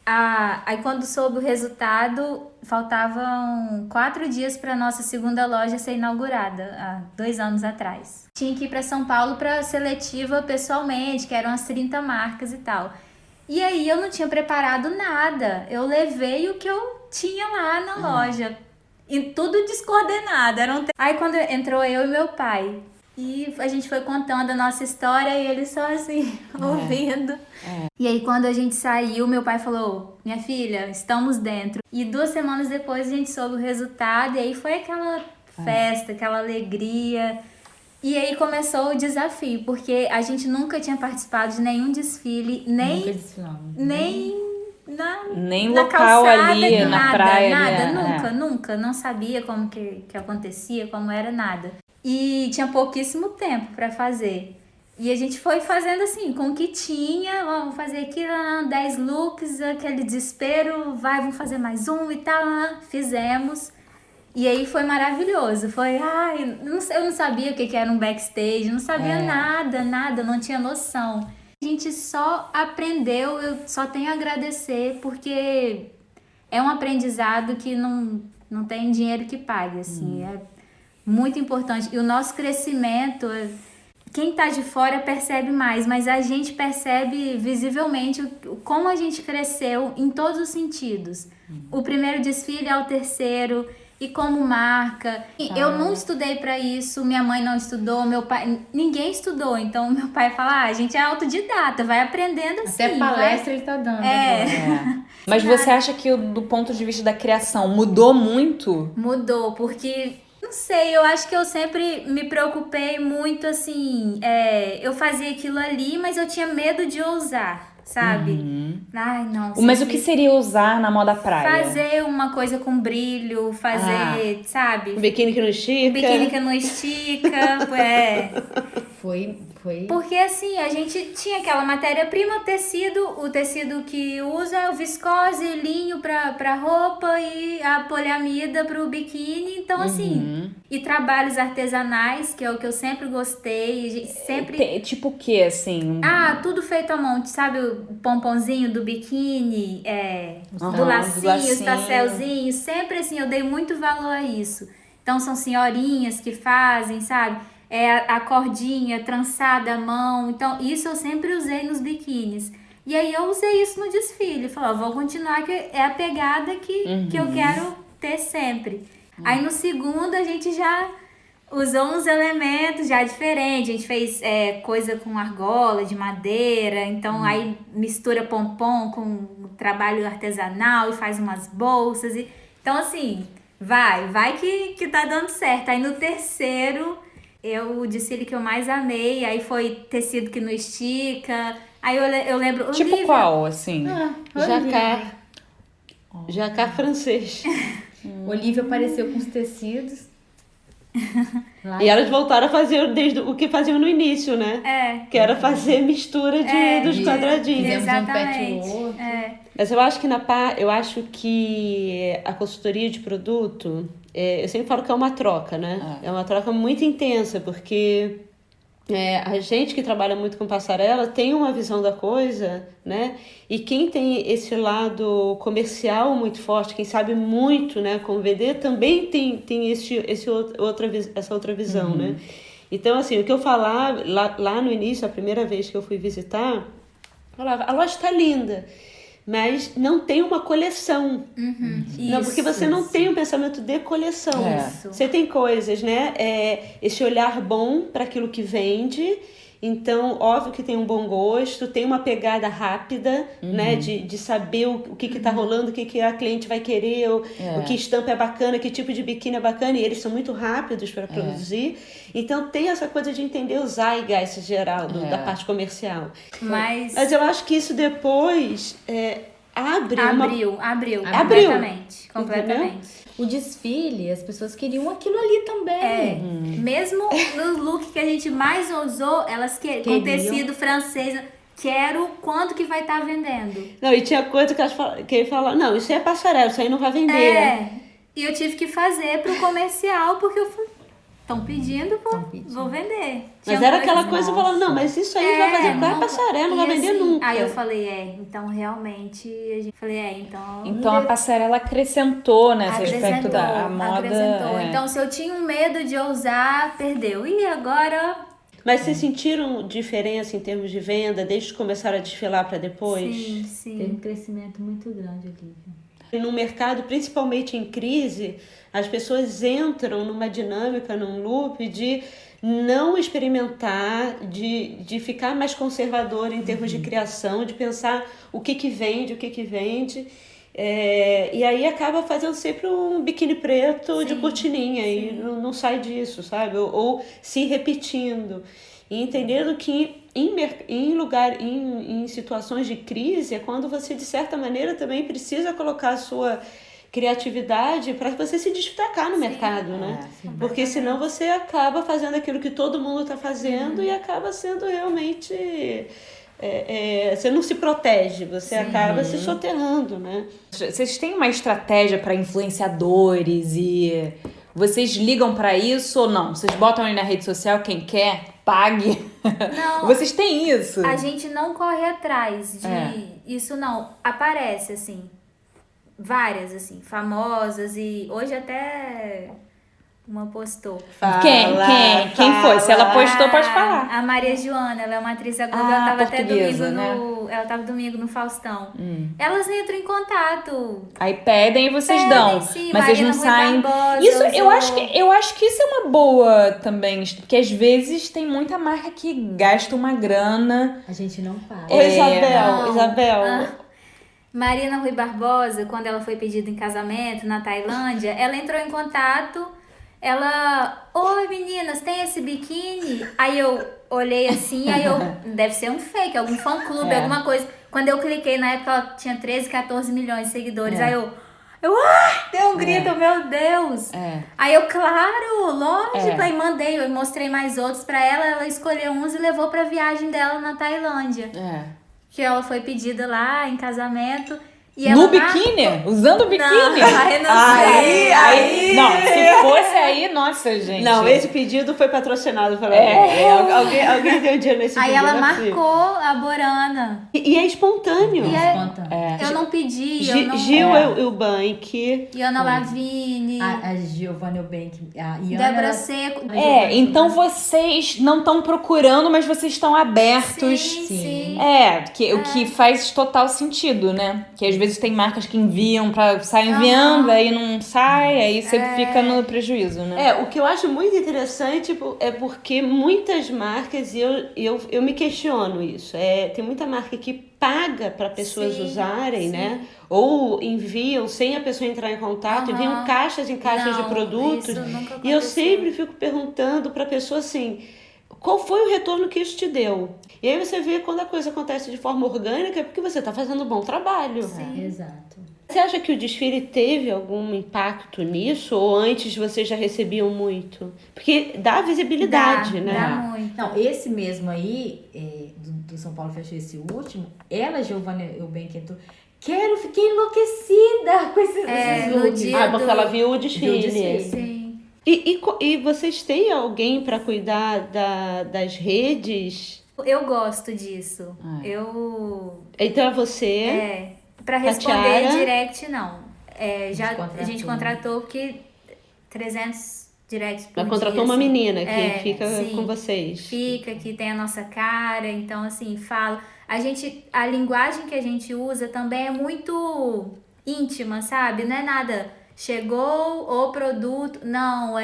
Aí quando soube o resultado, faltavam 4 dias para nossa segunda loja ser inaugurada, há 2 anos atrás. Tinha que ir para São Paulo para seletiva pessoalmente, que eram as 30 marcas e tal. E aí eu não tinha preparado nada, eu levei o que eu tinha lá na loja, e tudo descoordenado. Aí quando entrou eu e meu pai, e a gente foi contando a nossa história e ele só assim, ouvindo. E aí quando a gente saiu, meu pai falou, minha filha, estamos dentro. E 2 semanas depois a gente soube o resultado, e aí foi aquela festa, aquela alegria. E aí começou o desafio, porque a gente nunca tinha participado de nenhum desfile, nem na local calçada, ali, na praia. Nunca, não sabia como que acontecia, como era, nada. E tinha pouquíssimo tempo para fazer. E a gente foi fazendo assim, com o que tinha, vamos fazer aqui 10 looks, aquele desespero, vamos fazer mais um e tal, fizemos. E aí foi maravilhoso, eu não sabia o que era um backstage, não sabia nada, não tinha noção. A gente só aprendeu, eu só tenho a agradecer, porque é um aprendizado que não tem dinheiro que pague, assim, é muito importante. E o nosso crescimento, quem tá de fora percebe mais, mas a gente percebe visivelmente como a gente cresceu em todos os sentidos. O primeiro desfile ao terceiro, e como marca. Eu não estudei pra isso, minha mãe não estudou, meu pai... Ninguém estudou, então meu pai fala, a gente é autodidata, vai aprendendo assim. Até palestra ele tá dando agora. Mas você acha que do ponto de vista da criação mudou muito? Mudou, porque... Não sei, eu acho que eu sempre me preocupei muito, assim, eu fazia aquilo ali, mas eu tinha medo de ousar, sabe? Ai, não. Mas o que seria usar na moda praia? Fazer uma coisa com brilho, fazer, sabe? Um biquíni que não estica. Um biquíni que não estica, Foi. Porque assim, a gente tinha aquela matéria-prima, o tecido que usa, o viscose, linho pra roupa e a poliamida pro biquíni. Então, assim, e trabalhos artesanais, que é o que eu sempre gostei, sempre... Tipo o que, assim? Tudo feito à mão, sabe o pomponzinho do biquíni, do lacinho, os tasselzinhos, sempre assim, eu dei muito valor a isso. Então, são senhorinhas que fazem, sabe? A cordinha trançada à mão. Então, isso eu sempre usei nos biquínis. E aí, eu usei isso no desfile. Falei, vou continuar, que é a pegada que eu quero ter sempre. Aí, no segundo, a gente já usou uns elementos já diferentes. A gente fez coisa com argola, de madeira. Então, aí mistura pompom com trabalho artesanal e faz umas bolsas. Então, assim, vai que tá dando certo. Aí, no terceiro... o desfile que eu mais amei, aí foi tecido que não estica. Aí eu lembro... Tipo Olivia. Qual, assim? Jacquard francês. Olivia apareceu com os tecidos. E elas voltaram a fazer desde o que faziam no início, né? Que era fazer mistura dos quadradinhos. Exatamente. Mas eu acho que a consultoria de produto, eu sempre falo que é uma troca, né? É uma troca muito intensa, porque a gente que trabalha muito com passarela tem uma visão da coisa, né? E quem tem esse lado comercial muito forte, quem sabe muito, né, como vender, também tem essa outra visão, né? Então, assim, o que eu falava lá no início, a primeira vez que eu fui visitar, eu falava, a loja está linda, mas não tem uma coleção. Não, porque você não tem um pensamento de coleção. Você tem coisas, né? Esse olhar bom para aquilo que vende. Então, óbvio que tem um bom gosto, tem uma pegada rápida, né? De saber o que tá rolando, o que a cliente vai querer, o que estampa é bacana, que tipo de biquíni é bacana, e eles são muito rápidos para produzir. Então, tem essa coisa de entender o zeitgeist geral da parte comercial. Mas eu acho que isso depois abriu completamente. O desfile, as pessoas queriam aquilo ali também. Mesmo no look que a gente mais usou, elas com tecido francês, quero quanto que vai estar vendendo. Não, e tinha coisa que ele falava, não, isso aí é passarela, isso aí não vai vender. E eu tive que fazer pro comercial, porque eu falei, estão pedindo, vou vender. Mas era aquela coisa que falava, não, mas isso aí vai fazer pra passarela, não vai vender assim, nunca. Aí eu falei, então realmente, Então a passarela acrescentou nesse aspecto da moda. Acrescentou. Então se eu tinha um medo de ousar, perdeu. E agora... Mas vocês sentiram diferença em termos de venda desde que começaram a desfilar para depois? Sim. Teve um crescimento muito grande, Olivia. No mercado, principalmente em crise, as pessoas entram numa dinâmica, num loop de não experimentar, de ficar mais conservador em termos de criação, de pensar o que vende. E aí acaba fazendo sempre um biquíni preto de cortininha e não sai disso, sabe? Ou se repetindo. E entendendo que em situações de crise é quando você, de certa maneira, também precisa colocar a sua criatividade para você se destacar no mercado, né? Porque senão você acaba fazendo aquilo que todo mundo está fazendo e acaba sendo realmente... você não se protege, você acaba se soterrando, né? Vocês têm uma estratégia para influenciadores e vocês ligam para isso ou não? Vocês botam aí na rede social, quem quer, pague? Não. Vocês têm isso? A gente não corre atrás de isso, não. Aparece, assim, várias, assim, famosas. E hoje até uma postou. Quem foi? Se ela postou, pode falar. A Maria Joana, ela é uma atriz da Globo, Ah, ela tava até portuguesa, domingo ela tava domingo no Faustão. Elas entram em contato. Aí pedem e vocês Pedem, dão. sim, Mas vocês não Marina Rui saem. Barbosa Isso, eu usou. acho que isso é uma boa também. Porque às vezes tem muita marca que gasta uma grana. A gente não para. Ô, Não. Isabel. Marina Rui Barbosa, quando ela foi pedida em casamento na Tailândia, ela entrou em contato, ela, oi meninas, tem esse biquíni? Aí eu olhei assim, deve ser um fake, algum fã-clube, alguma coisa. Quando eu cliquei, na época ela tinha 13, 14 milhões de seguidores, aí eu dei um grito, meu Deus! Aí eu, claro, lógico, aí mandei, eu mostrei mais outros pra ela, ela escolheu uns e levou pra viagem dela na Tailândia. Que ela foi pedida lá em casamento. E ela No biquíni? Usando o biquíni? Não, aí não sei. Aí, não, se fosse aí, nossa, gente. Não, esse pedido foi patrocinado pela alguém deu dinheiro nesse Aí pedido. ela não é possível. marcou a Borana. E é espontâneo. E é- Espontâneo. Eu não pedi, Gil Eubank. e Ana Lavigne, A Giovanna Eubank, a Iana... Débora Seco. Então vocês não estão procurando, mas vocês estão abertos. Sim. O que faz total sentido, né? Que às vezes tem marcas que enviam saem enviando, aí não sai, aí você fica no prejuízo, né? O que eu acho muito interessante é porque muitas marcas, eu me questiono isso, tem muita marca que paga para pessoas usarem, né? Ou enviam sem a pessoa entrar em contato, enviam caixas em caixas de produtos. Isso nunca E eu aconteceu. sempre fico perguntando para a pessoa assim, qual foi o retorno que isso te deu? E aí você vê quando a coisa acontece de forma orgânica, é porque você está fazendo um bom trabalho. Exato. Você acha que o desfile teve algum impacto nisso? Ou antes vocês já recebiam muito? Porque dá visibilidade, né? Dá muito. Não, esse mesmo aí, do São Paulo Fashion, esse último, ela, Giovanna Eubank, entrou. Fiquei enlouquecida com esses no looks. dia Porque ela viu o desfile. Viu o desfile. Sim. E vocês têm alguém para cuidar das redes? Eu gosto disso. Então é você. Pra responder Tatiara? direct, não. A gente contratou. contratou porque 300 directs por Ela dia. contratou uma assim. menina que fica sim. com vocês. Fica, que tem a nossa cara, então assim, fala. A linguagem que a gente usa também é muito íntima, sabe? Não é nada, chegou o produto, não,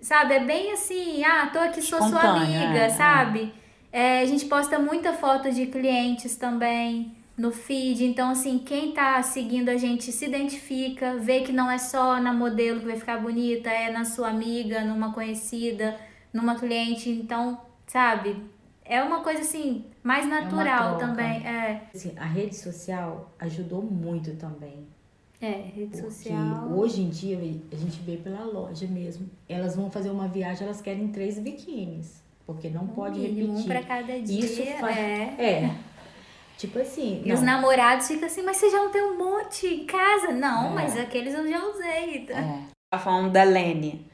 sabe? É bem assim, tô aqui, sou sua Espontâneo, amiga, sabe? A gente posta muita foto de clientes também no feed, então assim, quem tá seguindo a gente se identifica, vê que não é só na modelo que vai ficar bonita, é na sua amiga, numa conhecida, numa cliente, então, sabe? É uma coisa assim, mais natural troca. também. Assim, a rede social ajudou muito também. Rede Porque social. hoje em dia, a gente vê pela loja mesmo. Elas vão fazer uma viagem, elas querem 3 biquínis. Porque não pode mínimo, repetir. um pra cada dia. Isso faz... Tipo assim... E os namorados ficam assim, mas você já não tem um monte em casa? Não, mas aqueles eu já usei. Tá falando da Lene,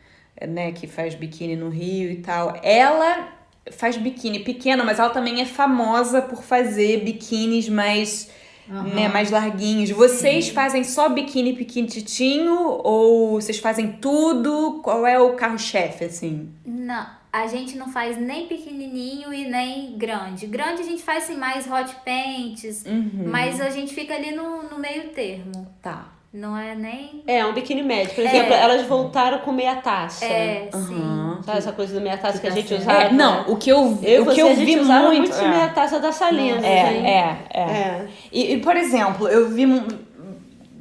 né, que faz biquíni no Rio e tal. Ela faz biquíni pequeno, mas ela também é famosa por fazer biquínis mais, né, mais larguinhos. Vocês fazem só biquíni pequititinho ou vocês fazem tudo? Qual é o carro-chefe, assim? Não, a gente não faz nem pequenininho e nem grande. Grande a gente faz assim, mais hot paints, mas a gente fica ali no meio termo. Tá. Não é nem... Um biquíni médio. Por exemplo, elas voltaram com meia taça. Sim. Sabe essa coisa do meia taça que a gente usava? Não, o que eu a gente vi usava muito... muito meia taça da Salinha. E, por exemplo, eu vi...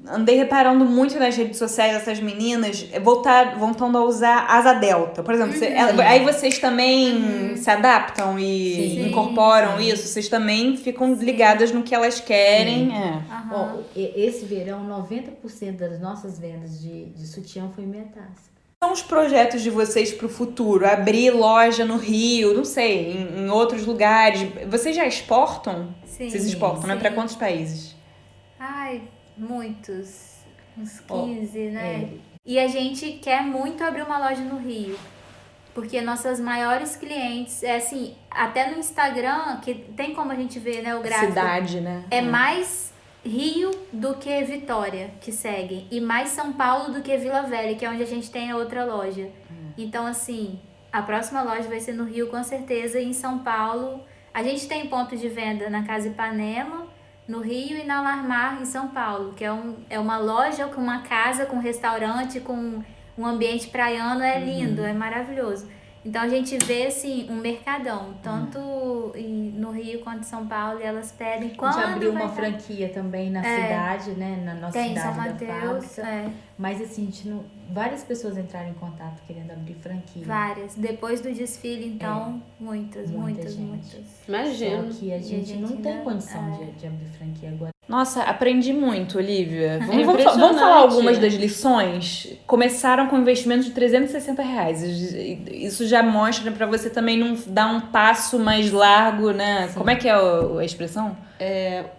Andei reparando muito nas redes sociais essas meninas voltando a usar asa delta. Por exemplo, aí vocês também se adaptam e incorporam isso? Vocês também ficam ligadas no que elas querem? Ó, esse verão, 90% das nossas vendas de sutiã foi meia taça. São os projetos de vocês pro futuro? Abrir loja no Rio, não sei, em outros lugares. Vocês já exportam? Sim. Vocês exportam, né? Pra quantos países? Ai, muitos. Uns 15, né? E a gente quer muito abrir uma loja no Rio. Porque nossas maiores clientes, assim, até no Instagram, que tem como a gente ver, né, o gráfico. Cidade, né? É mais Rio do que Vitória, que seguem. E mais São Paulo do que Vila Velha, que é onde a gente tem a outra loja. Então, assim, a próxima loja vai ser no Rio, com certeza. E em São Paulo, a gente tem ponto de venda na Casa Ipanema, no Rio, e na Larmar, em São Paulo. Que é uma loja com uma casa, com restaurante, com um ambiente praiano. É lindo, é maravilhoso. Então a gente vê assim um mercadão, tanto no Rio quanto em São Paulo, e elas pedem quando A gente abriu uma vai franquia também na cidade, né? Na nossa tem em cidade São da Mateus, fábrica. Mas assim, a gente não... várias pessoas entraram em contato querendo abrir franquia. várias. Depois do desfile, então, muitas. gente. Imagino. Só que a gente não gente tem ainda- condição de abrir franquia agora. Nossa, aprendi muito, Olivia. Vamos impressionante. falar algumas das lições? Começaram com um investimento de R$360. Isso já mostra pra você também não dar um passo mais largo, né? Sim. Como é que é a expressão?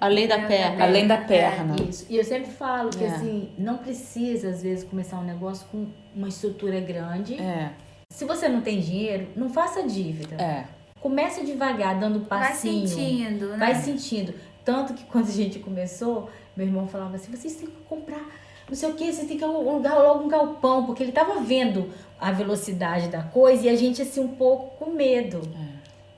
Além da perna. Além da perna. Isso. E eu sempre falo que É. assim, não precisa às vezes começar um negócio com uma estrutura grande. É, Se você não tem dinheiro, não faça dívida. é. Começa devagar, dando Vai passinho. sentindo, né? Vai sentindo. Tanto que quando a gente começou, meu irmão falava assim, vocês têm que comprar não sei o que, vocês têm que alugar logo um galpão, porque ele tava vendo a velocidade da coisa e a gente assim um pouco com medo.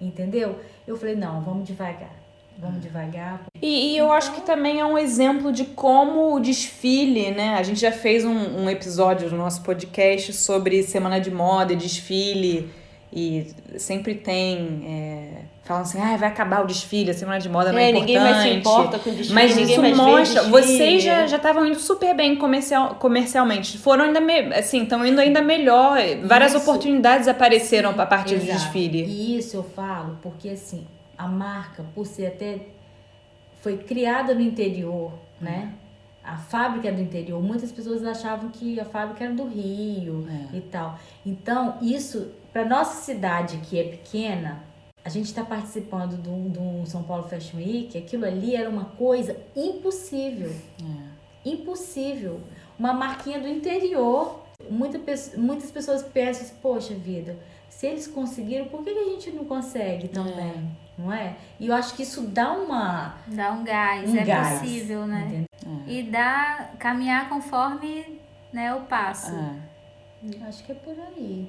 Entendeu? Eu falei, não, vamos devagar. Vamos devagar. E eu acho que também é um exemplo de como o desfile, né? A gente já fez um episódio do nosso podcast sobre semana de moda e desfile. E sempre tem... falam assim, vai acabar o desfile, a semana de moda não é importante. Ninguém mais se importa com o desfile. Mas ninguém isso mais vê mostra... desfile. Vocês já estavam indo super bem comercialmente. Foram ainda... estão indo ainda melhor. Várias Isso. oportunidades apareceram a partir do Exato. desfile. E isso eu falo porque assim, a marca, por ser até... foi criada no interior, né? A fábrica é do interior. Muitas pessoas achavam que a fábrica era do Rio e tal. Então, isso, para nossa cidade, que é pequena, a gente está participando do São Paulo Fashion Week, aquilo ali era uma coisa impossível. Impossível. Uma marquinha do interior. Muitas pessoas pensam assim, poxa vida, se eles conseguiram, por que a gente não consegue também? Não é? E eu acho que isso dá Dá um gás, é gás, possível, né? entendeu? E caminhar conforme, né, o passo. Acho que é por aí.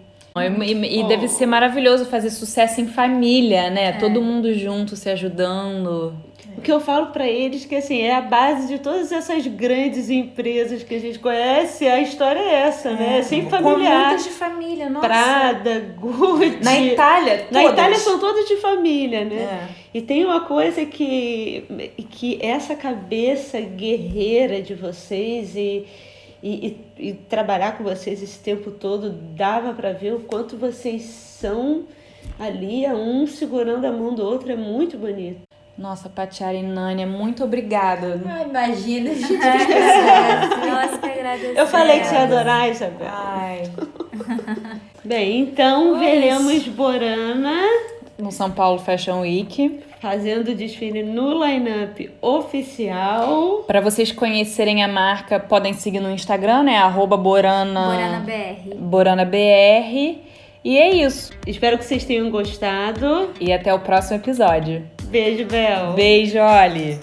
E deve ser maravilhoso fazer sucesso em família, né? Todo mundo junto, se ajudando. O que eu falo pra eles que assim, é a base de todas essas grandes empresas que a gente conhece, a história é essa, né? É sempre Com familiar. muitas de família, nossa. Prada, Gucci. Na Itália, Na todas. Itália são todas de família, né? É. E tem uma coisa que essa cabeça guerreira de vocês e trabalhar com vocês esse tempo todo, dava pra ver o quanto vocês são ali, um segurando a mão do outro, é muito bonito. Nossa, Patiara e Nânia, muito obrigada. Imagina, gente. Nós que agradecemos. Eu falei que você ia adorar, Isabel. Ai, Bem, então veremos Borana no São Paulo Fashion Week. fazendo desfile no line-up oficial. Para vocês conhecerem a marca, podem seguir no Instagram, né? BoranaBR. @BoranaBR. E é isso. Espero que vocês tenham gostado. E até o próximo episódio. Beijo, Bel. Beijo, Oli.